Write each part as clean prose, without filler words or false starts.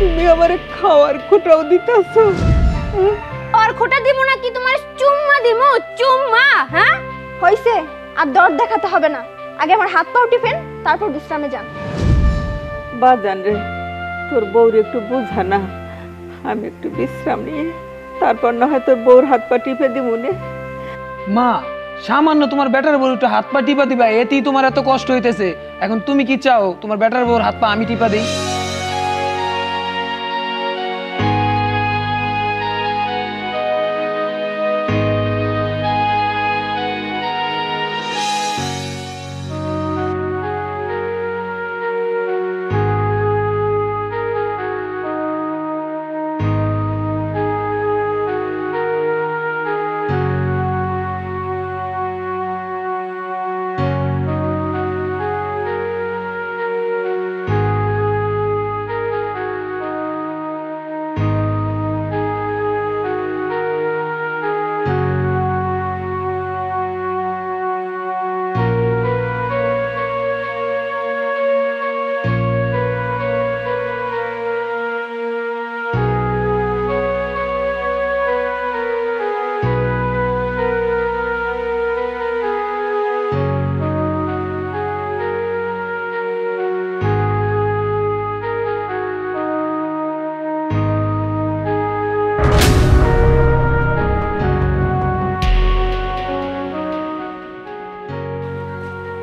তুমি আমারে খাওয়ার খোটাও দিতেছো। আর খোটা দিব না কি তোমার চুম্মা দিমু? চুম্মা? হ্যাঁ হইছে, আর দর দেখাতে হবে না। আগে আমার হাত পাও টিপেন, তারপর বিশ্রামে যান। বাজান রে, তোর বউর একটু বুঝা না, আমি একটু বিশ্রাম নিয়ে তারপর না হয় তোর বউর হাত পা টিপে দিমুনে। মা, সামান্য তোমার বেটার বউ একটু হাত পা টিপা দিবা, এতেই তোমার এত কষ্ট হইতেছে। এখন তুমি কি চাও তোমার বেটার বউর হাত পা আমি টিপা দিই?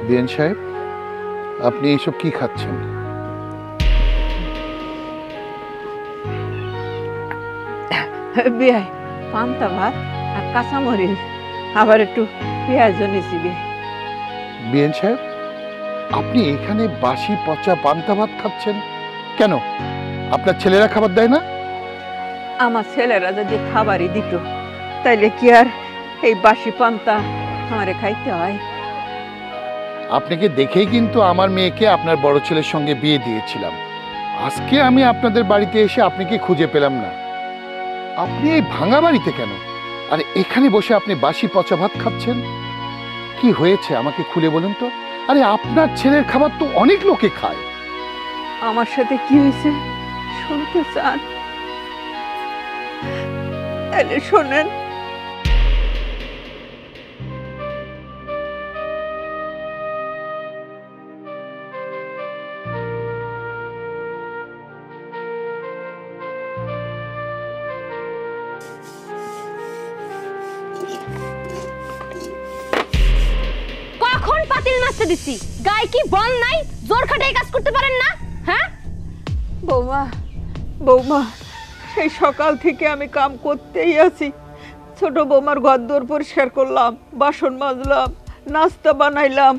বিএন সাহেব, আপনি এইসব কি খাচ্ছেন? বিয়াই পান্তা ভাত আর কাঁচামরিচ, আবার একটু পেঁয়াজ নিছি। বিএন সাহেব, আপনি এখানে বাসি পচা পান্তা ভাত খাচ্ছেন কেন? আপনার ছেলেরা খাবার দেয় না? আমার ছেলেরা যদি খাবারই দিত তাইলে কি আর এই বাসি পান্তা আমারে খাইতে হয়? আপনাকে দেখেই কিন্তু আমার মেয়েকে আপনার বড় ছেলের সঙ্গে বিয়ে দিয়েছিলাম। আজকে আমি আপনাদের বাড়িতে এসে আপনাকে খুঁজে পেলাম না। আপনি এই ভাঙা বাড়িতে কেন? আর এখানে বসে আপনি বাসি পচা ভাত খাচ্ছেন? কি হয়েছে আমাকে খুলে বলুন তো। আরে আপনার ছেলের খাবার তো অনেক লোকে খায়। আমার সাথে কি হয়েছে শুনতে চান? তাহলে শোনেন। কখন পাতিল নাচতে দিছি? গায়ে কি বল নাই? জোর খাটাই কাজ করতে পারেন না? হ্যাঁ বৌমা, বৌমা, সেই সকাল থেকে আমি কাম করতেই আছি। ছোট বৌমার ঘর দোর পরিষ্কার করলাম, বাসন মাজলাম, নাস্তা বানাইলাম,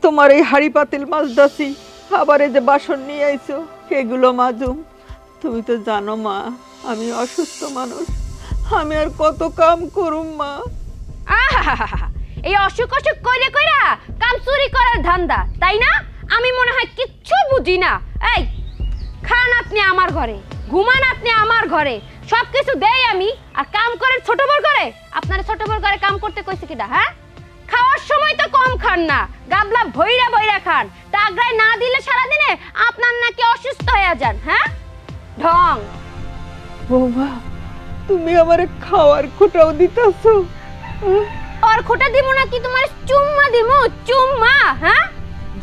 তোমার এই হাঁড়ি পাতিল মাজদাছি, আবার এই যে বাসন নিয়ে আইছো এগুলো মাজুম। তুমি তো জানো মা, আমি অসুস্থ মানুষ, আমি আর কত কাম করুম মা। আহাহাহা, এই অসুখ অসুখ কইরে কইরা কাম চুরি করার ধান্দা, তাই না? আমি মনে হয় কিচ্ছু বুঝি না। এই খান আপনি আমার ঘরে, ঘুমান আপনি আমার ঘরে, সবকিছু দেই আমি, আর কাম করেন ছোট বড় করে। আপনার ছোট বড় করে কাম করতে কইছে কিডা? হ্যাঁ, খাওয়ার সময় তো কম খান না, গাবলা ভইরা ভইরা খান। টাগরায় না দিলে সারা দিনে আপনার নাকি অসুস্থ হয়ে যান। হ্যাঁ ঢং। বৌমা, তুমি আমারে খাওয়ার খোটাও দিতেছো। আর খোটা দিব না কি তোমার চুম্মা দিমু? চুম্মা? হ্যাঁ,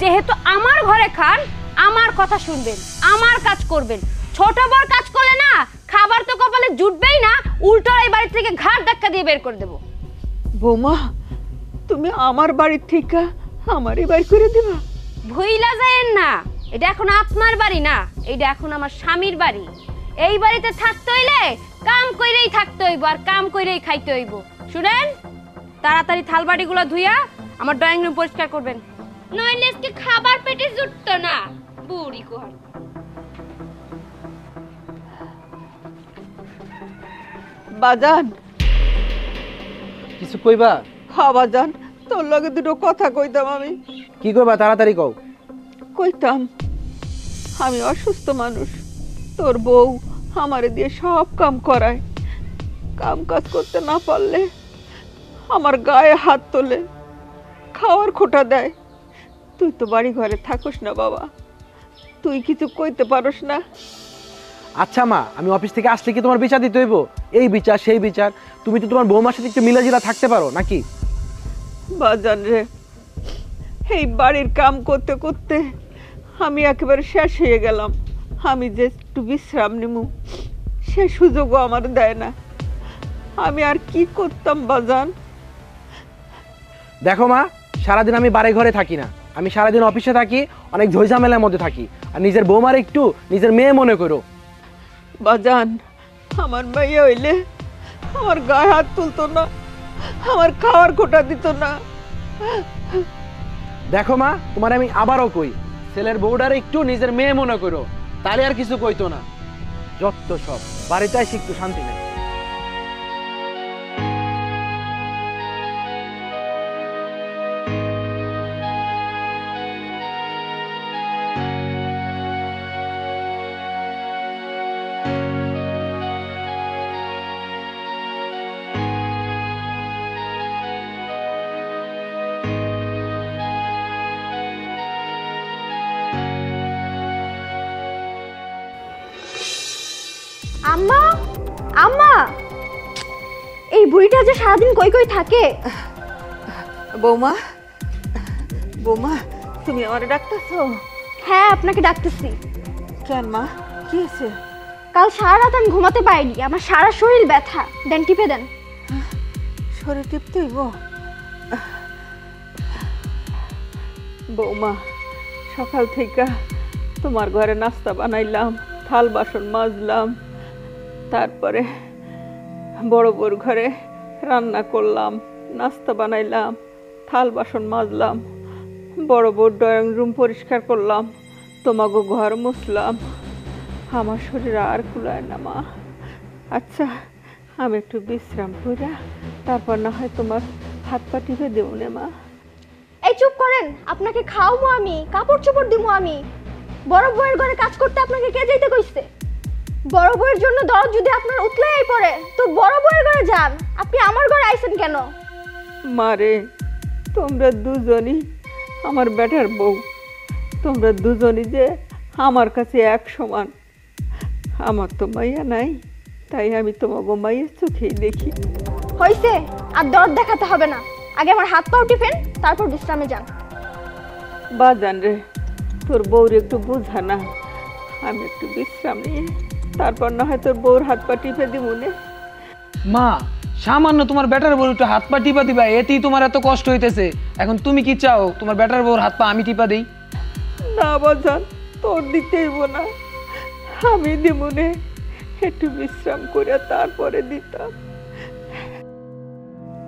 যেহেতু আমার ঘরে খান, আমার কথা শুনবেন, আমার কাজ করবেন। ছোট বড় কাজ করলে না খাবার তো কপালে জুটবেই না, উল্টো এই বাড়ি থেকে ঘাট ধাক্কা দিয়ে বের করে দেব। বৌমা, তুমি আমার বাড়ির থেকে আমারই বাইর করে দিবা? ভুইলা যায়েন না, এটা এখন আপনার বাড়ি না, এটা এখন আমার স্বামীর বাড়ি। এই বাড়িতে থাকতে হইলে কাম কইরেই থাকতে হইব, আর কাম কইরেই খাইতে হইব। শুনেন, তাড়াতাড়ি থালবাটিগুলো ধুইয়া আমার ড্রয়িং রুম পরিষ্কার করবেন, নইলে আজকে খাবার পেটে জুটতো না। বুড়ি কোহার। বাজান, কিছু কইবা? হ্যাঁ বাজান, তোর লগে দুটো কথা কইতাম আমি। কি কইবা তাড়াতাড়ি কও। কইতাম, আমি অসুস্থ মানুষ, তোর বউ আমারে দিয়ে সব কাম করায়, কাম কাজ করতে না পারলে আমার গায়ে হাত তোলে, খাওয়ার খোটা দেয়। তুই তো বাড়ি ঘরে থাকস না বাবা, তুই কিছু কইতে পারস না। আচ্ছা মা, আমি অফিস থেকে আসলে কি তোমার বিচার দিতে হইব? এই বিচার সেই বিচার, তুমি তো তোমার বৌমার সাথে একটু মিলাজিলা থাকতে পারো নাকি? বাজান রে, এই বাড়ির কাম করতে করতে আমি একেবারে শেষ হয়ে গেলাম। আমি যে একটু বিশ্রাম নিমু সে সুযোগও আমার দেয় না। আমি আর কি করতাম বাজান? দেখো মা, সারাদিন আমি বাড়ি ঘরে থাকি না, আমি সারাদিন অফিসে থাকি, অনেক ঝইঝামেলার মধ্যে থাকি। আর নিজের বৌমার একটু নিজের মেয়ে মনে করো। বাজান, আমার মেয়ে হইলে আমার গায়ে হাত তুলতো না, আমার খাওয়ার কোটা দিত না। দেখো মা, তোমার আমি আবারও কই, ছেলের বউডারে একটু নিজের মেয়ে মনে করো, তাহলে আর কিছু কইতো না। যত সব বাড়িতে এসে একটু শান্তি নেই। আম্মা, আম্মা, এই বুড়িটা যে সারাদিন কই কই থাকে। বৌমা, বৌমা, তুমি আমার ডাকতেছো? হ্যাঁ, আপনাকে ডাকতেছি। কেন মা, কি হয়েছে? কাল সারা রাত আমি ঘুমাতে পারিনি, আমার সারা শরীর ব্যথা। দেন, টিপে দেন। শরীর টিপতে হইব? বৌমা, সকাল থেকে তোমার ঘরে নাস্তা বানাইলাম, থাল বাসন মাজলাম, তারপরে বড় বউর ঘরে রান্না করলাম, নাস্তা বানাইলাম, থাল বাসন মাজলাম, বড় বউর ড্রয়িং রুম পরিষ্কার করলাম, তোমাকে ঘর মুছলাম। আমার শরীর আর কুলায় না মা। আচ্ছা, আমি একটু বিশ্রাম করিয়া তারপর না হয় তোমার হাত পা টিপে দেবো না মা। এই চুপ করেন, আপনাকে খাওয়াবো আমি, কাপড় চোপড় দিব আমি। বড় বউয়ের ঘরে কাজ করতে আপনাকে কে যাইতে কইছে? বড় বউয়ের জন্য দরদ যদি আপনার উতলাই পড়ে তো বড় বউয়ের ঘরে যান। আপনি আমার ঘরে আইছেন কেন? মারে, তোমরা দুজনই আমার বেটার বউ, তোমরা দুজনই যে আমার কাছে এক সমান। আমার তো মাইয়া নাই, তাই আমি তোমাকে মাইয়ের চোখেই দেখি। হইছে, আর দরদ দেখাতে হবে না। আগে আমার হাত পাও টিপেন, তারপর বিশ্রামে যান। বাজান রে, তোর বউর একটু বোঝা না, আমি একটু বিশ্রাম নিয়ে তারপর না হয় তোর বউর হাত পা টিপে দিব নে। মা, সামান্য তোমার বেটার বউ একটু হাত পা টিপা দিবা, এতেই তোমার এত কষ্ট হইতেছে। এখন তুমি কি চাও তোমার বেটার বউর হাত পা আমি টিপা দেই? না বাজান, তোর দিতেইব না, আমি দিব নে। একটু বিশ্রাম করে তারপরে দিতাম।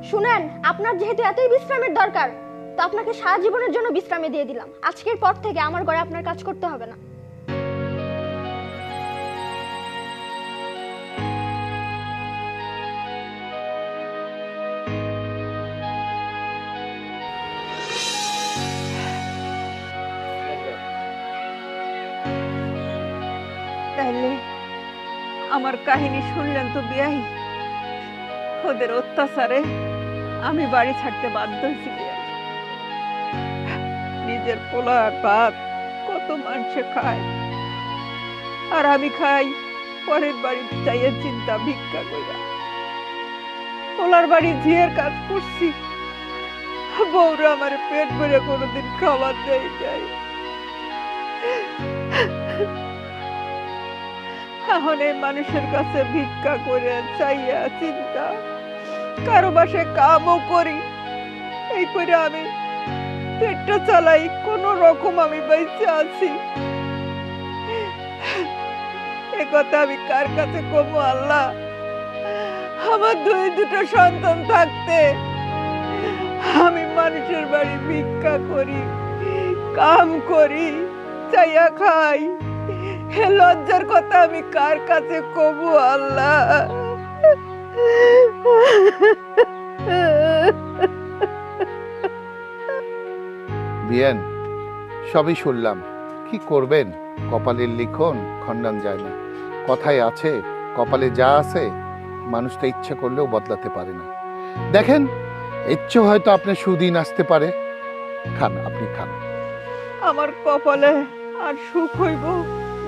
শুনেন, আপনার যেহেতু এতই বিশ্রামের দরকার, তো আপনাকে সারা জীবনের জন্য বিশ্রামে দিয়ে দিলাম। আজকের পর থেকে আমার ঘরে আপনার কাজ করতে হবে না। তাহলে আমার কাহিনী শুনলেন তো বিয়াই? ওদের অত্যাচারে আমি বাড়ি ছাড়তে বাধ্য হয়েছি বিয়াই। নিজের পোলা ভাত কত মানুষে খায়, আর আমি খাই পরের বাড়ি চাইয়ে চিন্তা ভিক্ষা কইরা। পোলার বাড়ি ঝিয়ের কাজ করছি, বউরা আমার পেট ভরে কোনোদিন খাবার দেয় যায়। এখন এই মানুষের কাছে ভিক্ষা করে চাইয়া চিন্তা, কারো বাসায় কামও করি, এই করে আমি পেটটা চালাই, কোন রকম আমি বেঁচে আছি। এ কথা আমি কার কাছে কমু আল্লাহ? আমার দুটো সন্তান থাকতে আমি মানুষের বাড়ি ভিক্ষা করি, কাম করি, চাইয়া খাই। হে লজ্জার কথা আমি কার কাছে কমু আল্লাহ? বিয়ান, সবই শুনলাম, কি করবেন? কপালের লিখন খণ্ডন যায় না। কথায় আছে, কপালে যা আছে মানুষটা ইচ্ছা করলেও বদলাতে পারে না। দেখেন, ইচ্ছে হয়তো আপনার সুদিন আসতে পারে। খান, আপনি খান। আমার কপালে আর সুখ হইব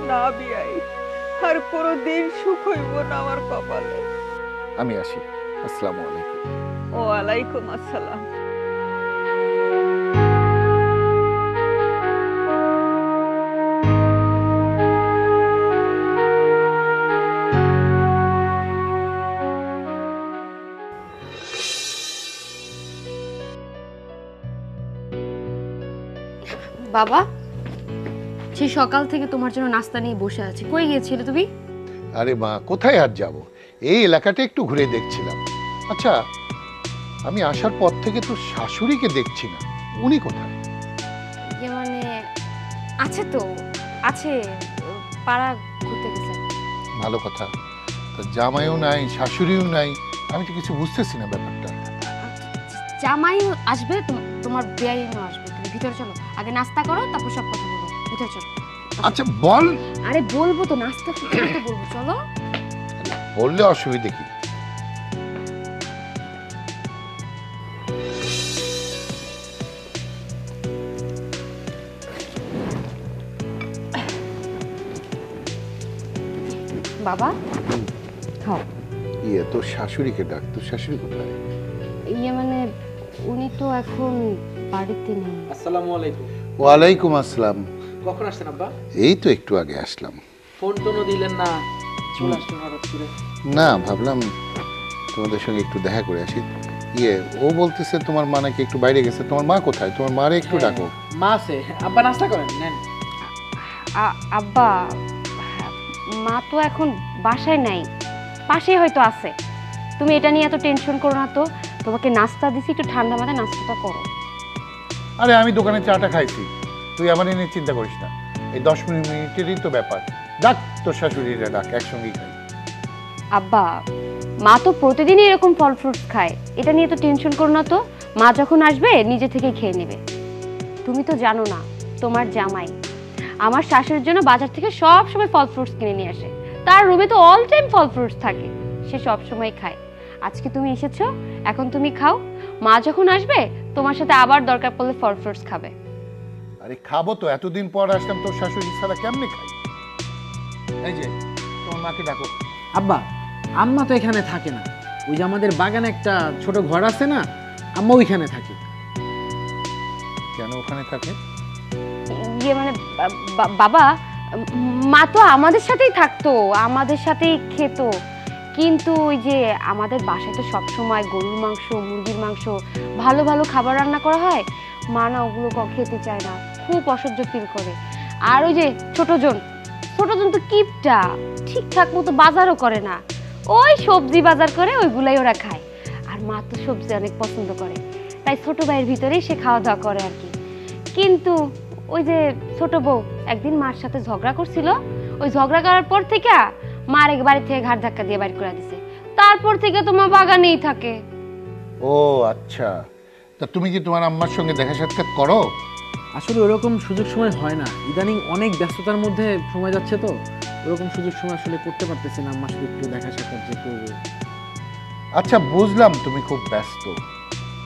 না বিয়াই, আর কোনোদিন সুখ হইব না আমার কপালে। আমি আসি, আসসালামু আলাইকুম। ওয়ালাইকুম আসসালাম। বাবা, সেই সকাল থেকে তোমার জন্য নাস্তা নিয়ে বসে আছি। কই গিয়েছিলে তুমি? আরে মা, কোথায় আর যাব, এই এলাকাটা একটু ঘুরে দেখছিলাম। আচ্ছা, আমি আসার পর থেকে তো শাশুড়িকে দেখছি না, উনি কোথায়? ইয়ে মানে আছে তো, আছে, পাড়া ঘুরতে গেছে। ভালো কথা, তা জামাইও নাই, শাশুড়িও নাই, আমি তো কিছু বুঝতেছি না ব্যাপারটা। জামাই আসবে, তোমার বেয়াইও আসবে। তুমি ভিতরে চলো, আগে নাস্তা করো, তারপর সব কথা বলবো। ভিতরে চলো। আচ্ছা বল। আরে বলবো তো, নাস্তা করতে বলবো, চলো। বললে অসুবিধে কি? বাবা খাও। ইয়ে, তোর শাশুড়িকে ডাক। তোর শাশুড়ি কোথায়? ইয়ে মানে উনি তো এখন বাড়িতে নেই। আসসালামু আলাইকুম। ওয়ালাইকুম আসসালাম। কখন আসছেন আব্বা? এই তো একটু আগে আসলাম। ফোন টোনও দিলেন না, চলে আসছেন হঠাৎ করে। না, ভাবলাম তোমাদের সঙ্গে একটু দেখা করে আসি। ইয়ে, ও বলতেছে তোমার মা নাকি একটু বাইরে গেছে। তোমার মা কোথায়? তোমার মারে একটু ডাকো। মা আছে, আব্বা নাস্তা করেন, নেন। আব্বা, মা তো এখন বাসায় নাই, পাশেই হয়তো আছে। তুমি এটা নিয়ে এত টেনশন করো না তো। তোমাকে নাস্তা দিছি, একটু ঠান্ডা মাথায় নাস্তাটা করো। আরে আমি দোকানে চাটা খাইছি, তুই আমার নিয়ে চিন্তা করিস না। এই 10 মিনিটেরই তো ব্যাপার। ডাক তোর শাশুড়িরা, ডাক, একসঙ্গেই খাই। আব্বা, মা তো প্রতিদিনই এরকম ফল ফ্রুটস খায়, এটা নিয়ে তো টেনশন করো না তো। মা যখন আসবে নিজে থেকেই খেয়ে নেবে। তুমি তো জানো না, তোমার জামাই আমার শাশুড়ির জন্য বাজার থেকে সব সময় ফল ফ্রুটস কিনে নিয়ে আসে। তার রুমে তো অল টাইম ফল ফ্রুটস থাকে, সে সব সময় খায়। আজকে তুমি এসেছো, এখন তুমি খাও। মা যখন আসবে তোমার সাথে আবার দরকার পড়লে ফল ফ্রুটস খাবে। আরে খাবো তো, এতদিন পর আসলাম, তোর শাশুড়ি ছাড়া কেমনে খাই? এই যে তোমার মাকে ডাকো। আব্বা, আম্মা তো এখানে থাকে না। ওই যে আমাদের বাগানে একটা ছোট ঘর আছে না, আম্মা ওইখানে থাকে। কেন ওখানে থাকে? ইয়ে মানে বাবা, মা তো আমাদের সাথেই থাকতো, আমাদের সাথেই খেত। কিন্তু ওই যে আমাদের বাসায় তো সবসময় গরুর মাংস, মুরগির মাংস, ভালো ভালো খাবার রান্না করা হয়। মা না ওগুলো খেতে চায় না, খুব অসহ্য ফিল করে। আর ওই যে ছোটজন তো কিপটা, ঠিকঠাক মতো বাজারও করে না। ওই সবজি বাজার করে ওইগুলাই ওরা খায়। আর মা তো সবজি অনেক পছন্দ করে, তাই ছোট ভাইয়ের ভিতরেই সে খাওয়া দাওয়া করে আর কি। কিন্তু ওই যে ছোট বউ একদিন মার সাথে ঝগড়া করছিল, ওই ঝগড়া করার পর থেকে মার এক বাড়ি থেকে ঘাট ধাক্কা দিয়ে বাইর করে দিছে। তারপর থেকে তো মা বাগানেই থাকে। ও আচ্ছা, তা তুমি কি তোমার আম্মার সঙ্গে দেখা সাক্ষাৎ করো? আসলে ওরকম সুযোগ সময় হয় না, ইদানিং অনেক ব্যস্ততার মধ্যে সময় যাচ্ছে তো ওরকম সুযোগ সময় আসলে করতে পারতেছি না। আম্মার সাথে একটু দেখা সাক্ষাৎ যে করবো। আচ্ছা বুঝলাম তুমি খুব ব্যস্ত,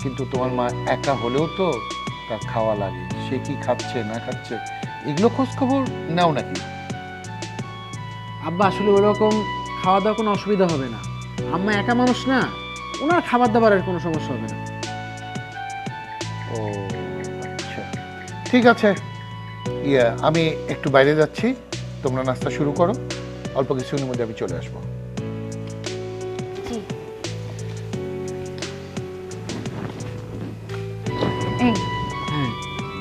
কিন্তু তোমার মা একা হলেও তো তার খাওয়া লাগে। সে কি খাচ্ছে না খাচ্ছে এগুলো খোঁজ খবর নাও নাকি? আব্বা, আসলে ওরকম খাওয়া দাওয়া কোনো অসুবিধা হবে না। আম্মা একা মানুষ না, ওনার খাবার দাবারের কোনো সমস্যা হবে না। ও আচ্ছা, ঠিক আছে। ইয়া, আমি একটু বাইরে যাচ্ছি, তোমরা নাস্তা শুরু করো, অল্প কিছুদিনের মধ্যে আমি চলে আসবো।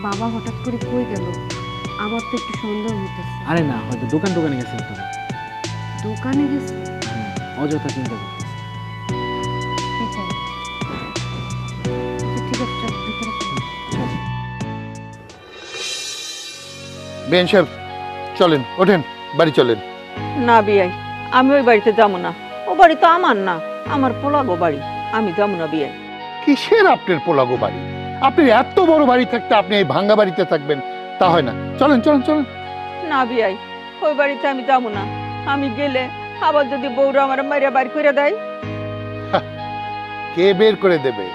বাবা হঠাৎ করে কই গেল? আমার তো একটু সন্দেহ হতেছে। আরে না, হয়তো দোকানে গেছে। দোকানে গেছে? অযথা চিন্তা করতেছে। ঠিক আছে, চল ভিতরে চল। বেন সাহেব, চলেন, ওঠেন, বাড়ি চলেন। না বিয়াই, আমি ওই বাড়িতে যাবো না। ও বাড়ি তো আমার না, আমার পোলাগো বাড়ি। আমি যাবো না বিয়াই। কিসের আপনার পোলাগো বাড়ি? আপনি এত বড় বাড়ি থাকতে আপনি এই ভাঙ্গা বাড়িতে থাকবেন, তা হয় না। চলেন চলেন চলেন। না বিয়াই, ওই বাড়িতে আমি যাবো না। আমি গেলে আবার যদি বউরা আমার মাইরা বাড়ি করে দেয়। কে বের করে দেবে?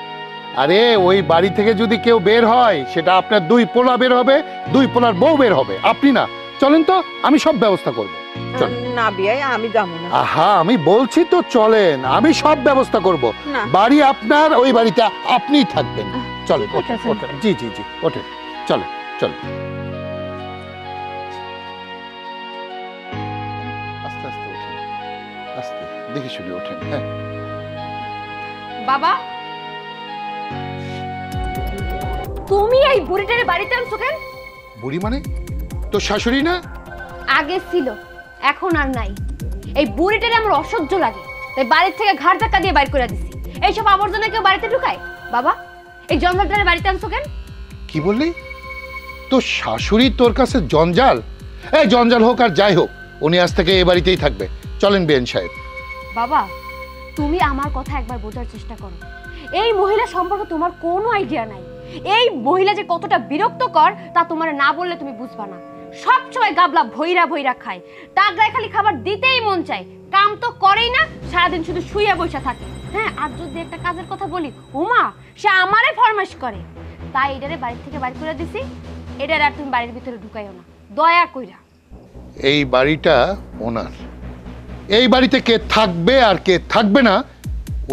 আরে ওই বাড়ি থেকে যদি কেউ বের হয়, সেটা আপনার 2 পোলা বের হবে, 2 পোলার বউ বের হবে, আপনি না। চলেন তো, আমি সব ব্যবস্থা করব। চল। না বিয়াই, আমি যাবো না। আহা, আমি বলছি তো চলেন, আমি সব ব্যবস্থা করব। না। বাড়ি আপনার, ওই বাড়িতে আপনিই থাকবেন। চলেন, ঠিক ওঠেন আছে। ওঠেন, জি জি জি, ওঠেন, চলেন চলেন। আস্তে আস্তে ওঠেন, আস্তে দেখে শুনে ওঠেন। হ্যাঁ, বাবা, তুমি এই বুড়িটারে বাড়িতে আনছো কেন? বুড়ি মানে তো শাশুড়ি না? আগে ছিল, এখন আর নাই। এই বুড়িটারে আমার অসহ্য লাগে, তাই বাড়ির থেকে ঘাড় ধাক্কা দিয়ে বাইর করে দিছি। এইসব আবর্জনা কেউ বাড়িতে ঢুকায়? বাবা, এই জঞ্জালটারে বাড়িতে আনছো কেন? কি বললি? তো শাশুড়ি তোর কাছে জঞ্জাল? এই জঞ্জাল হোক আর যাই হোক, উনি আজ থেকে এই বাড়িতেই থাকবে। চলেন বিএন সাহেব। বাবা, তুমি আমার কথা একবার বোঝার চেষ্টা করো। এই মহিলা সম্পর্কে তোমার কোনো আইডিয়া নাই। এই মহিলা যে কতটা বিরক্তকর তা তোমার না বললে তুমি বুঝবা না। সব সময় গাবলা ভইরা ভইরা খায়, টাকরায় খালি খাবার দিতেই মন চায়, কাম তো করেই না, সারাদিন শুধু শুয়ে বসে থাকে। হ্যাঁ, আর যদি একটা কাজের কথা বলি, উমা সে আমারে ফরমাইশ করে। তাই এটারে বাড়ি থেকে বাড়ি করে দিছি। এটার আর তুমি বাড়ির ভিতরে ঢুকাইও না, দয়া কইরা। এই বাড়িটা ওনার। এই বাড়িতে কে থাকবে আর কে থাকবে না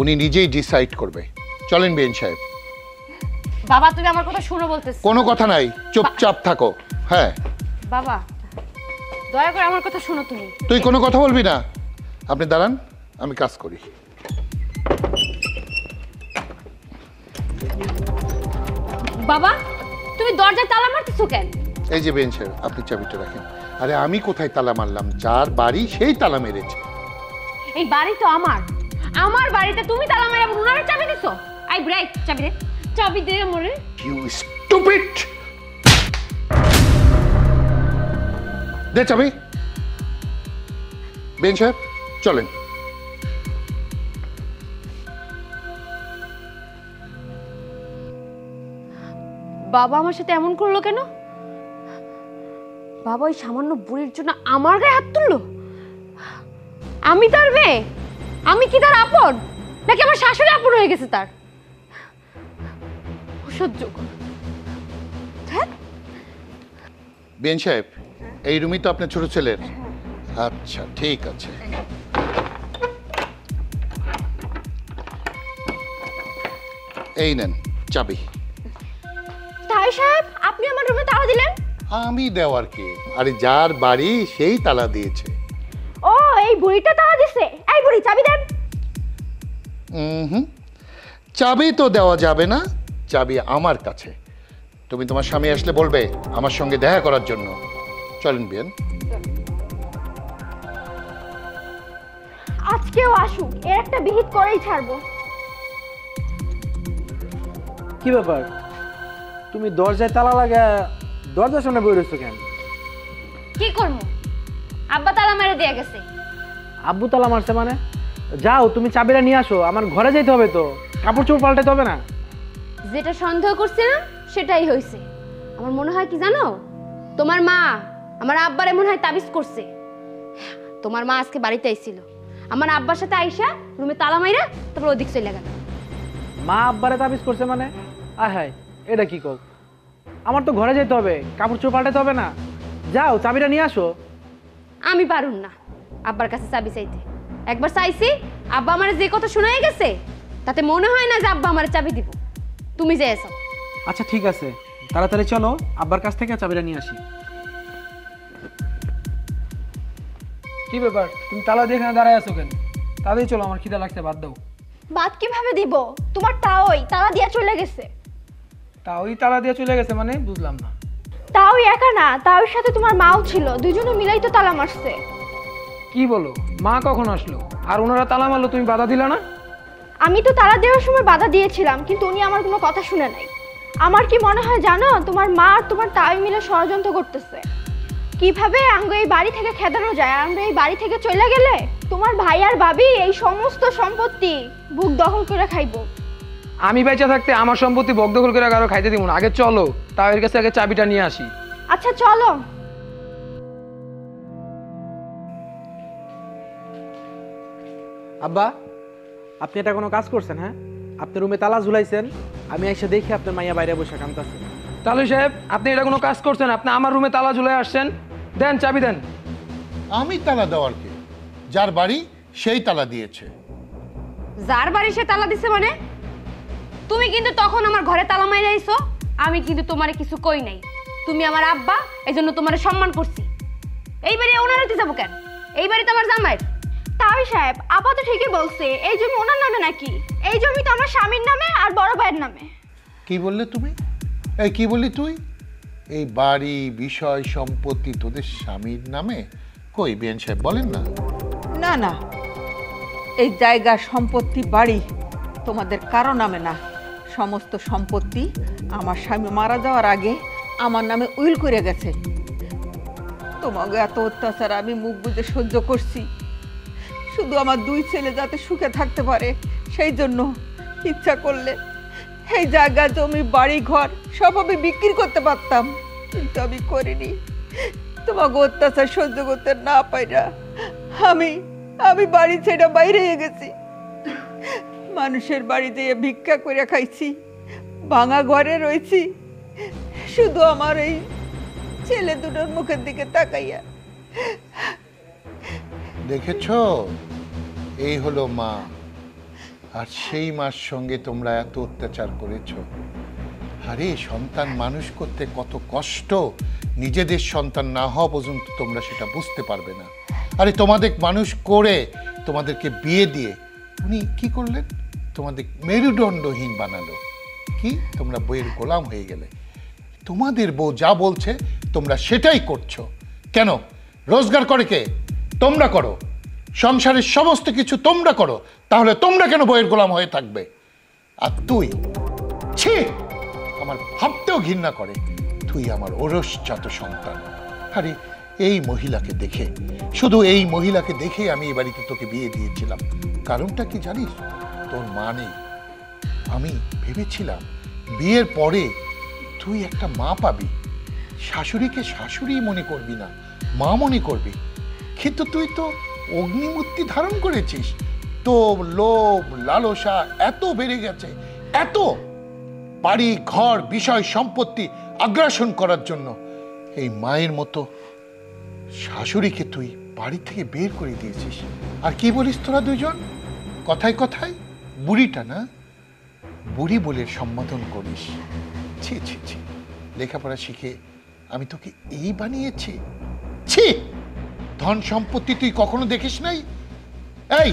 উনি নিজেই ডিসাইড করবে। চলেন বিএন সাহেব। বাবা, তুমি আমার কথা শুনো বলতেছ। কোনো কথা নাই, চুপচাপ থাকো। হ্যাঁ, বাবা, দয়া করে আমার কথা শুনো তুমি। তুই কোনো কথা বলবি না। আপনি দাঁড়ান, আমি কাজ করি। বাবা, তুমি দরজায় তালা মারতেছো কেন? এই যে বিএন সাহেব, আপনি চাবিটা রাখেন। আরে আমি কোথায় তালা মারলাম? যার বাড়ি সেই তালা মেরেছে। এই বাড়ি তো আমার, আমার বাড়িতে তুমি তালা মেরে উনারে চাবি দিছো? আই ব্রেক, চাবি দে, চাবি দে আমারে। You stupid! দে চাবি। বিএন সাহেব চলেন। বাবা আমার সাথে এমন করলো কেন? বাবা ওই সামান্য বুড়ির জন্য আমার গায়ে হাত তুললো? আমি তার মেয়ে? আমি কি তার আপন? নাকি আমার শাশুড়ি আপন হয়ে গেছে তার? অসহ্য। বিএন সাহেব, এই রুমই তো আপনার ছোট ছেলের? আচ্ছা, ঠিক আছে। এই নেন চাবি। তাই সাহেব, আপনি আমার রুমে তালা দিলেন? আমি দেওয়ার কি? আরে যার বাড়ি সেই তালা দিয়েছে। ও, এই বুড়িটা তালা দিছে? এই বুড়ি, চাবি দেন। হুম, চাবি তো দেওয়া যাবে না, চাবি আমার কাছে। তুমি তোমার স্বামী আসলে বলবে আমার সঙ্গে দেখা করার জন্য। চলেন বিয়েন। আজকেও আসুক, এর একটা বিহিত করেই ছাড়বো। কি ব্যাপার, তুমি দরজায় তালা লাগা দরজার সামনে বই রয়েছো কেন? কি করবো, আব্বা তালা মেরে দিয়ে গেছে। আব্বু তালা মারছে মানে? যাও, তুমি চাবিটা নিয়ে আসো, আমার ঘরে যেতে হবে তো, কাপড় চোপড় পাল্টাতে হবে না? যেটা সন্দেহ করছিলাম সেটাই হয়েছে। আমার মনে হয় কি জানো, তোমার মা আমার আব্বারে মনে হয় তাবিজ করছে। তোমার মা আজকে বাড়িতে আইছিল, আমার আব্বার সাথে আইসা রুমে তালা মাইরা তারপর ওদিক চলে গেল। মা আব্বারে তাবিজ করছে মানে? আয় হায়, এটা কি কও? আমার তো ঘরে যেতে হবে, কাপড় চোপড় পাল্টাতে হবে না? যাও, চাবিটা নিয়ে আসো। আমি পারুম না আব্বার কাছে চাবি চাইতে। একবার চাইছি, আব্বা আমার যে কথা শোনাই গেছে তাতে মনে হয় না যে আব্বা আমার চাবি দিব। তুমি যে এসো। আচ্ছা ঠিক আছে, তাড়াতাড়ি চলো, আব্বার কাছ থেকে চাবিটা নিয়ে আসি। কি ব্যাপার, তুমি তালা দিয়ে এখানে দাঁড়ায় আছো কেন? তাড়াতাড়ি চলো, আমার খিদা লাগছে, বাদ দাও। বাদ কিভাবে দিব? তোমার তাওই তালা দিয়া চলে গেছে। তা ওই তালা দিয়ে চলে গেছে মানে? বুঝলাম না। তাওই একা না, তাওর সাথে তোমার মাও ছিল, দুইজনে মিলাই তো তালা মারছে। কি বলো, মা কখন আসলো? আর ওনারা তালা মারলো, তুমি বাধা দিলা না? আমি তো তালা দেওয়ার সময় বাধা দিয়েছিলাম, কিন্তু উনি আমার কোনো কথা শুনে নাই। আমার কি মনে হয় জানো, তোমার মা আর তোমার তাই মিলে ষড়যন্ত্র করতেছে। কিভাবে আঙ্গ এই বাড়ি থেকে খেদানো যায়, আর আমরা এই বাড়ি থেকে চলে গেলে তোমার ভাই আর ভাবি এই সমস্ত সম্পত্তি বুক দখল করে খাইবো। আমি বেঁচে থাকতে আমার সম্পত্তি বকদখল করে কারো খাইতে দিব না। আগে চলো, তাদের কাছে আগে চাবিটা নিয়ে আসি। আচ্ছা চলো। আব্বা, আপনি এটা কোনো কাজ করছেন? হ্যাঁ, আপনি রুমে তালা ঝুলাইছেন, আমি এসে দেখি আপনার মাইয়া বাইরে বসে কাঁদতেছে। তালু সাহেব, আপনি এটা কোনো কাজ করছেন? আপনি আমার রুমে তালা ঝুলে আসছেন, দেন চাবি দেন। আমি তালা দেওয়ার কে? যার বাড়ি সেই তালা দিয়েছে। যার বাড়ি সে তালা দিছে মানে? তুমি কিন্তু তখন আমার ঘরে তালা মাইরে আইছো, আমি কিন্তু তোমারে কিছু কই নাই। তুমি আমার আব্বা, এজন্য তোমারে সম্মান করছি। এই বাড়ি ওনার হতে যাবো কেন? এই বাড়ি তো আমার জামাইয়ের। তাই সাহেব, আপা তো ঠিকই বলছে, এই জমি ওনার নামে নাকি? এই জমি তো আমার স্বামীর নামে আর বড় ভাইয়ের নামে। কি বললে তুমি? এই কি বললি তুই? এই বাড়ি, বিষয়, সম্পত্তি তোদের স্বামীর নামে? কই বিএন সাহেব বলেন না। না না, এই জায়গা, সম্পত্তি, বাড়ি তোমাদের কারো নামে না। সমস্ত সম্পত্তি আমার স্বামী মারা যাওয়ার আগে আমার নামে উইল করে গেছে। তোমাকে এত অত্যাচার আমি মুখ বুজে সহ্য করছি, শুধু আমার দুই ছেলে যাতে সুখে থাকতে পারে সেই জন্য। ইচ্ছা করলে এই জায়গা, জমি, বাড়ি, ঘর সব আমি বিক্রি করতে পারতাম, কিন্তু আমি করিনি। তোমাকে অত্যাচার সহ্য করতে না পাইরা আমি বাড়ি ছেড়ে বাইরে গেছি। মানুষের বাড়ি যেয়ে ভিক্ষা করে খাইছি, ভাঙা ঘরে রয়েছি, শুধু আমার এই ছেলে দুটোর মুখের দিকে তাকাইয়া। দেখেছো, এই হলো মা। আর সেই মার সঙ্গে তোমরা এত অত্যাচার করেছো। আরে সন্তান মানুষ করতে কত কষ্ট, নিজেদের সন্তান না হওয়া পর্যন্ত তোমরা সেটা বুঝতে পারবে না। আরে তোমাদের মানুষ করে, তোমাদেরকে বিয়ে দিয়ে উনি কি করলেন? তোমাদের মেরুদণ্ডহীন বানালো। কি তোমরা বইয়ের গোলাম হয়ে গেলে? তোমাদের বউ যা বলছে তোমরা সেটাই করছো। কেন? রোজগার করে কে? তোমরা করো। সংসারের সমস্ত কিছু তোমরা করো, তাহলে তোমরা কেন বইয়ের গোলাম হয়ে থাকবে? আর তুই, ছি, আমার ভাবতেও ঘৃণা করে। তুই আমার ওরসজাত সন্তান। আরে এই মহিলাকে দেখে, শুধু এই মহিলাকে দেখে আমি এই বাড়িতে তোকে বিয়ে দিয়েছিলাম। কারণটা কি জানিস? তোর মা নেই। আমি ভেবেছিলাম বিয়ের পরে তুই একটা মা পাবি, শাশুড়িকে শাশুড়ি মনে করবি না, মা মনে করবি। কিন্তু তুই তো অগ্নিমূর্তি ধারণ করেছিস। তো লোভ, লালসা এত বেড়ে গেছে, এত বাড়ি, ঘর, বিষয়, সম্পত্তি আগ্রাসন করার জন্য এই মায়ের মতো শাশুড়িকে তুই বাড়ি থেকে বের করে দিয়েছিস। আর কি বলিস তোরা দুজন? কথায় কথায় বুড়িটা না, বুড়ি বলে সম্বোধন করিস। ছি ছি ছি, লেখাপড়া শিখে আমি তোকে এই বানিয়েছি? ছি, ধন সম্পত্তি তুই কখনো দেখিস নাই? এই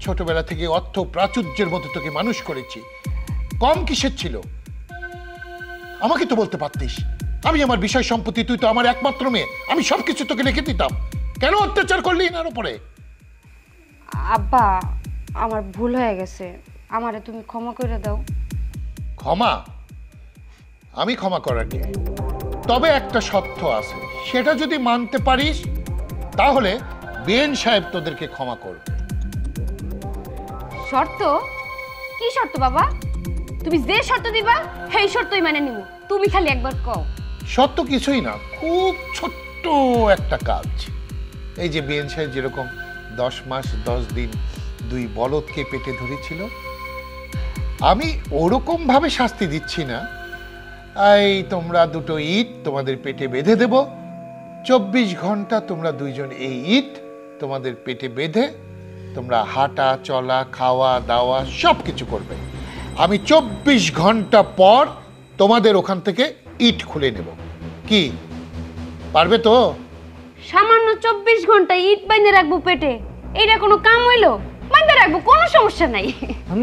ছোটবেলা থেকে অর্থ প্রাচুর্যের মতো তোকে মানুষ করেছি। কম কিসের ছিল? আমাকে তো বলতে পারতিস, আমি আমার বিষয় সম্পত্তি, তুই তো আমার একমাত্র মেয়ে, আমি সবকিছু তোকে লিখে দিতাম। কেন অত্যাচার করলি এনার উপরে? আব্বা, আমার ভুল হয়ে গেছে, আমারে তুমি ক্ষমা করে দাও। ক্ষমা? আমি ক্ষমা করার কে? তবে একটা শর্ত আছে, সেটা যদি মানতে পারিস তাহলে বিএন সাহেব তোদেরকে ক্ষমা করবে। শর্ত? কি শর্ত বাবা? তুমি যে শর্ত দিবা সেই শর্তই মানে নিব। তুমি খালি একবার কও। শর্ত কিছুই না, খুব ছোট্ট একটা কাজ। এই যে বিএন সাহেব যেরকম 10 মাস 10 দিন দুই বলদকে পেটে ধরেছিল, আমি ওরকম ভাবে শাস্তি দিচ্ছি না। এই তোমরা দুটো ইট তোমাদের পেটে বেঁধে দেব, 24 ঘন্টা তোমরা দুইজন এই ইট তোমাদের পেটে বেঁধে তোমরা হাঁটা চলা, খাওয়া দাওয়া সব কিছু করবে। আমি 24 ঘন্টা পর তোমাদের ওখান থেকে ইট খুলে নেব। কি পারবে তো? সামান্য 24 ঘন্টা ইট বাইন্ধে রাখবো পেটে, এটা কোনো কাম হইলো? বাইন্ধে রাখবো, কোনো সমস্যা নাই।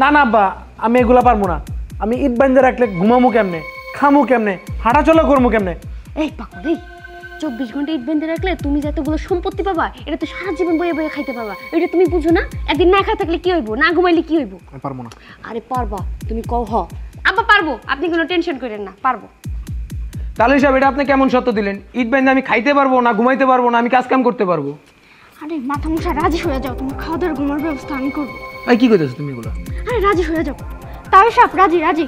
না না আব্বা, আমি এগুলা পারবো না। আমি ঈদ বান্ধে রাখলে ঘুমামু কেমনে, খামু কেমনে, হাঁটাচলা করবো কেমনে? এই পাগল, এই 24 ঘন্টা ইট বেঁধে রাখলে তুমি যতগুলো সম্পত্তি পাবা, এটা তো সারা জীবন বয়ে বয়ে খাইতে পারবা। এটা তুমি বুঝো না? একদিন না খাওয়া থাকলে কি হইব, না ঘুমাইলে কি হইব? আমি পারবো না। আরে পারবা, তুমি কও হ। আব্বা পারবো, আপনি কোনো টেনশন করেন না, পারবো। তাহলে সাহেব, এটা আপনি কেমন সত্য দিলেন? ঈদ বাইন্দে আমি খাইতে পারবো না, ঘুমাইতে পারবো না, আমি কাজ কাম করতে পারবো? আরে মাথা মশা, রাজি হয়ে যাও, তোমার খাওয়া দাওয়ার ঘুমার ব্যবস্থা আমি করবো। ভাই কি কইতেছো তুমি এগুলো? আরে রাজি হয়ে যাও। তাই সাহেব, রাজি রাজি।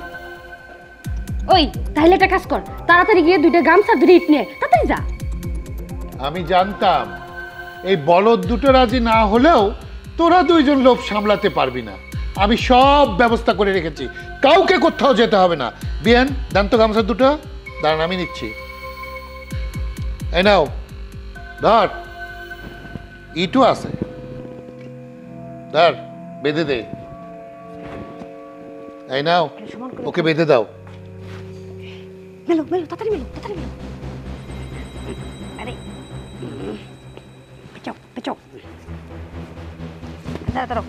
ওই তাহলে একটা কাজ কর, তাড়াতাড়ি গিয়ে দুইটা গামছা ধরে ইট নিয়ে তাড়াতাড়ি যা। আমি জানতাম এই বলদ দুটো রাজি না হলেও তোরা দুইজন লোভ সামলাতে পারবি না। আমি সব ব্যবস্থা করে রেখেছি, কাউকে কোথাও যেতে হবে না। বিয়ান, দেন তো গামছা দুটো। দাঁড়ান, আমি নিচ্ছি। এই নাও, ধর। ইটও আছে, ধর বেঁধে দে। এই নাও, ওকে বেঁধে দাও। মেলো মেলো তাড়াতাড়ি মেলো তাড়াতাড়ি মেলো। আরে পেছাও পেছাও, দাঁড়া দাঁড়াও।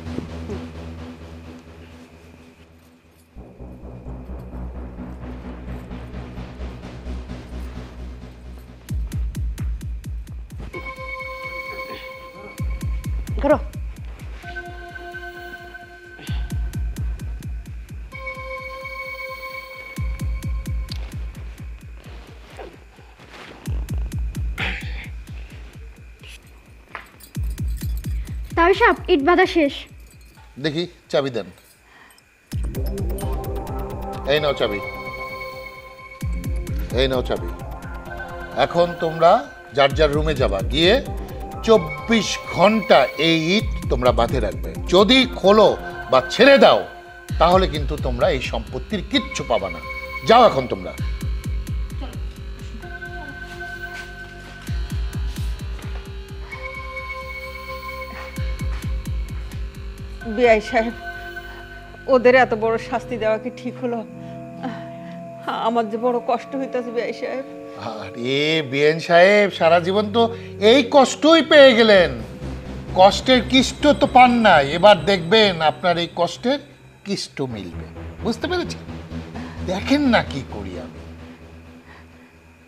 করো। তাই সাহেব ইট বাঁধা শেষ। দেখি চাবি দেন। এই নাও চাবি, এই নাও চাবি। এখন তোমরা যার যার রুমে যাবা, গিয়ে 24 ঘন্টা এই ইট তোমরা বাঁধে রাখবে। যদি খোলো বা ছেড়ে দাও তাহলে কিন্তু তোমরা এই সম্পত্তির কিচ্ছু পাবা না। যাও এখন তোমরা। বিআই সাহেব, ওদের এত বড় শাস্তি দেওয়া কি ঠিক হলো? আমার যে বড় কষ্ট হইতেছে বিআই সাহেব। আরে বিএন সাহেব, সারা জীবন তো এই কষ্টই পেয়ে গেলেন, কষ্টের কিষ্ট তো পান নাই। এবার দেখবেন আপনার এই কষ্টের কিষ্ট মিলবে। বুঝতে পেরেছেন? দেখেন না কি করি আমি।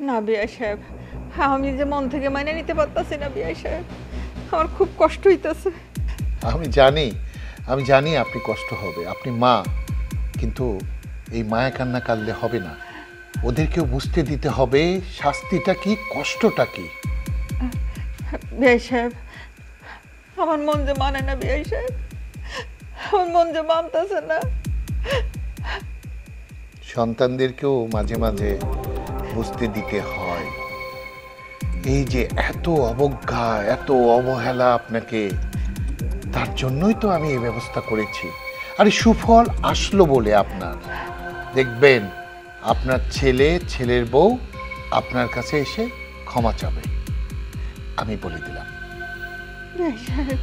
না বিআই সাহেব, আমি যে মন থেকে মাইনে নিতে পারতাছি না বিআই সাহেব, আমার খুব কষ্ট হইতেছে। আমি জানি আপনি কষ্ট হবে, আপনি মা, কিন্তু এই মায়া কান্না কাঁদলে হবে না। ওদেরকেও বুঝতে দিতে হবে শাস্তিটা কি, কষ্টটা কি। বিআই সাহেব, আমার মন যে মানে না বিআই সাহেব, আমার মন যে মানতেছে না। সন্তানদেরকেও মাঝে মাঝে বুঝতে দিতে হয়। এই যে এত অবজ্ঞা, এত অবহেলা আপনাকে, তার জন্যই তো আমি এই ব্যবস্থা করেছি। আরে সুফল আসলো বলে আপনার, দেখবেন আপনার ছেলে, ছেলের বউ আপনার কাছে এসে ক্ষমা চাবে। আমি বলে দিলাম। বিআই সাহেব,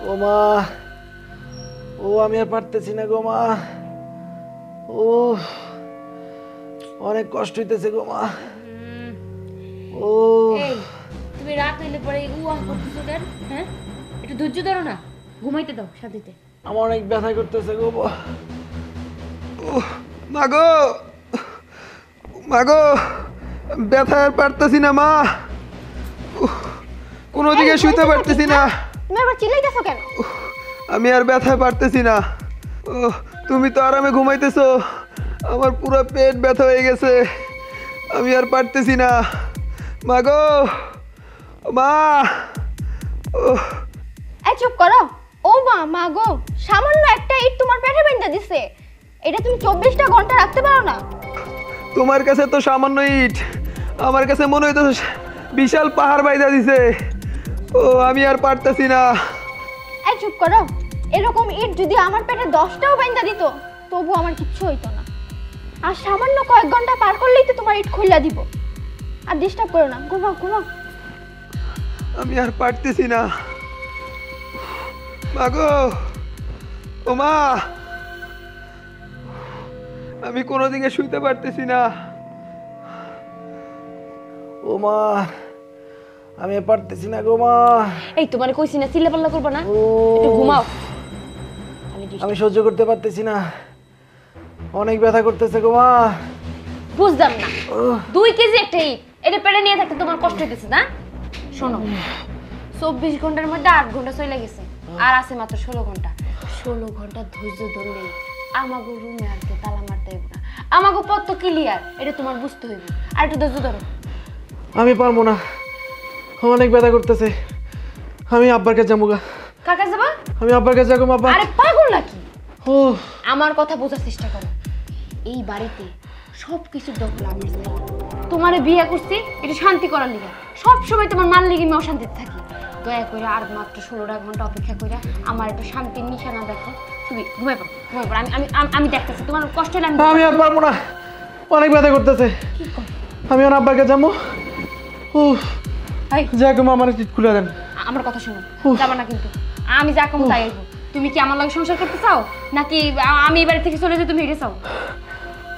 ও মা, ও আমি আর পারতেছি না গো মা। ও অনেক কষ্ট হইতেছে গো মা। ও এই তুমি রাত হইলে পরে উয়া করতেছো কেন? হ্যাঁ, একটু ধৈর্য ধরো না, ঘুমাইতে দাও শান্তিতে। আমার অনেক ব্যথা করতেছে গো। মাগো মাগো, ব্যথা আর পারতেছি না মা, কোনো দিকে শুইতে পারতেছি না। তুমি আবার চিল্লাইতেছো কেন? আমি আর ব্যথায় পারতেছি না। তুমি তো আরামে ঘুমাইতেছো, আমার পুরো পেট ব্যথা হয়ে গেছে, আমি আর পারতেছি না। মাগো মা। এই চুপ করো। ও মা, মা গো, সামান্য একটা ইট তোমার পেটে বেঁধে দিছে, এটা তুমি 24টা ঘন্টা রাখতে পারো না? তোমার কাছে তো সামান্য ইট, আমার কাছে মনে হইতেছে বিশাল পাহাড় বাইদা দিছে। ও আমি আর পারতেছি না। এই চুপ করো। এরকম ইট যদি আমার পেটে 10টাও বেঁধে দিত তবু আমার কিচ্ছু হইতো না। আর সামান্য কয়েক ঘন্টা পার করলেই তো তোমার ইট খুইলা দিব। আর ডিস্টার্ব করো না, ঘুমাও ঘুমাও। আমি আর পারতেছি না। মাগো ও মা, আমি কোনোদিকে শুইতে পারতেছি না। ও মা, আমি আর পারতেছি না গো মা। এই তোমারে কইছি না চিল্লাপাল্লা করবা না, ও একটু ঘুমাও। আমি সহ্য করতে পারতেছি না, অনেক ব্যথা করতেছে গো মা। বুঝলাম না, 2 কেজি একটা ইট এটা পেড়ে নিয়ে থাকতে তোমার কষ্ট হইতেছে না? শোনো, 24 ঘন্টার মধ্যে 8 ঘন্টা চলে গেছে, আর আছে মাত্র 16 ঘন্টা। 16 ঘন্টা ধৈর্য ধরলেই আমাগো রুমে আর কেউ তালা মারতে হইব না, আমাগো পথ তো ক্লিয়ার, এটা তোমার বুঝতে হইব। আর একটু ধৈর্য ধরো। আমি পারবো না, অনেক ব্যথা করতেছে। আমি আব্বার কাছে যাবো গা। কার কাছে যাবা? আমি আব্বার কাছে যাবো। আব্বা, আরে পাগল নাকি? ও আমার কথা বোঝার চেষ্টা করো। এই বাড়িতে সবকিছু দখল আমার চাই। তোমারে বিয়ে করছি এটা শান্তি করার লিগে, সব সময় তোমার মান লেগে আমি অশান্তিতে থাকি। দয়া করে আর মাত্র 16টা ঘন্টা অপেক্ষা করে আমার একটু শান্তির নিশানা দেখো। তুমি ঘুমাই পড়ো, ঘুমাই পড়ো। আমি আমি আমি দেখতেছি তোমার কষ্ট হলে আমি আর পারবো না, অনেক ব্যথা করতেছে। কি কর আমি ওর আব্বাকে যাবো। ও এই যাক মা, আমার চিট খুলে দেন। আমার কথা শোনো, যাবা না কিন্তু। আমি যা কম তাই আইবো। তুমি কি আমার লগে সংসার করতে চাও, নাকি আমি এই বাড়ি থেকে চলে যেতে তুমি হেঁটে চাও?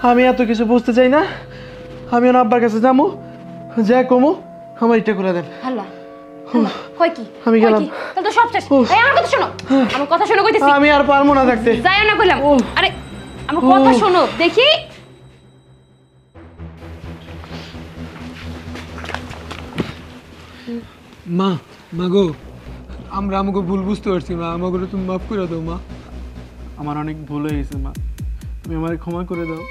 আমি এত কিছু বুঝতে চাই না। আমি ওর আব্বার কাছে যাবো, যা কমো আমার ইটা খুলে দেন। হাল্লা হাল্লা, কই কি? আমি কই গেলাম। কি? তাহলে তো সব শেষ। এই আমার কথা শোনো, আমার কথা শোনো কইতেছি। আমি আর পারবো না থাকতে। যাইও না কইলাম। আরে আমার কথা শোনো দেখি। মা, মাগো, আমরা আমাকে ভুল বুঝতে পারছি মা, আমাকে তুমি মাফ করে দাও মা। আমার অনেক ভুল হয়ে গেছে মা, তুমি আমার ক্ষমা করে দাও।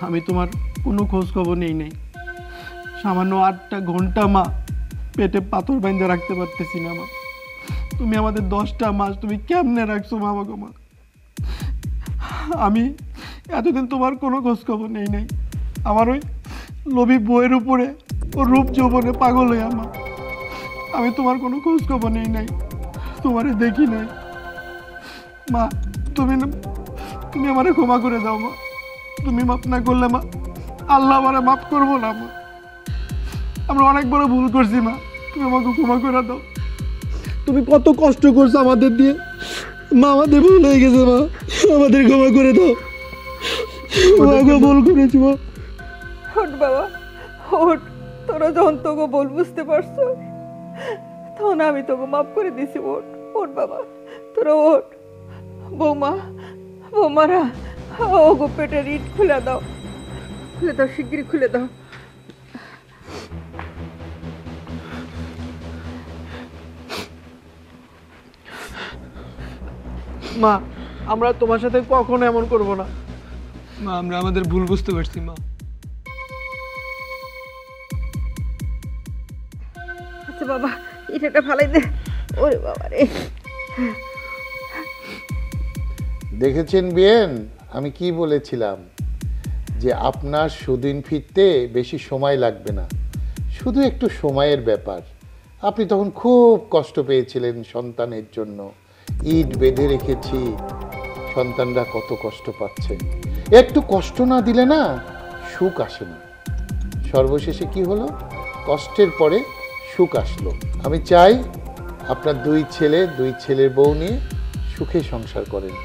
আমি তোমার কোনো খোঁজ খবর নেই নাই। সামান্য 8টা ঘন্টা মা পেটে পাথর বাইন্ধে রাখতে পারতেছি না মা। তুমি আমাদের 10টা মাস তুমি কেমনে রাখছো মা? আমাকে মা, আমি এতদিন তোমার কোনো খোঁজ খবর নেই নাই। আমার ওই লোভী বইয়ের উপরে ও রূপ যৌবনে পাগল হয়ে মা, আমি তোমার কোনো খোঁজ খবর নেই নাই, তোমারে দেখি নাই মা। তুমি আমারে ক্ষমা করে দাও মা। তুমি মাফ না করলে মা, আল্লাহ আমারে মাফ করবো না মা। আমরা অনেক বড় ভুল করছি মা, তুমি আমাকে ক্ষমা করে দাও। তুমি কত কষ্ট করছো আমাদের দিয়ে মা, আমাদের ভুল হয়ে গেছে মা, আমাদের ক্ষমা করে দাও। আমাকে ভুল করেছি মা। ওঠ বাবা, ওঠ। তোরা যখন তোকে বল বুঝতে পারছো, তখন আমি তোকে মাফ করে দিছি। ওঠ, ওঠ বাবা, তোরা ওঠ। বৌমা, বৌমারা, ওগো পেটের ইট খুলে দাও, খুলে দাও, শিগগিরই খুলে দাও। মা, আমরা তোমার সাথে কখনো এমন করব না মা, আমরা আমাদের ভুল বুঝতে পারছি মা। আচ্ছা বাবা, ইটাটা ফালাই দে। ওরে বাবা রে। দেখেছেন বিয়েন, আমি কি বলেছিলাম যে আপনার সুদিন ফিরতে বেশি সময় লাগবে না, শুধু একটু সময়ের ব্যাপার। আপনি তখন খুব কষ্ট পেয়েছিলেন সন্তানের জন্য, ইট বেঁধে রেখেছি, সন্তানরা কত কষ্ট পাচ্ছে। একটু কষ্ট না দিলে না সুখ আসে না। সর্বশেষে কি হলো? কষ্টের পরে সুখ আসলো। আমি চাই আপনার 2 ছেলে, 2 ছেলের বউ নিয়ে সুখে সংসার করেন।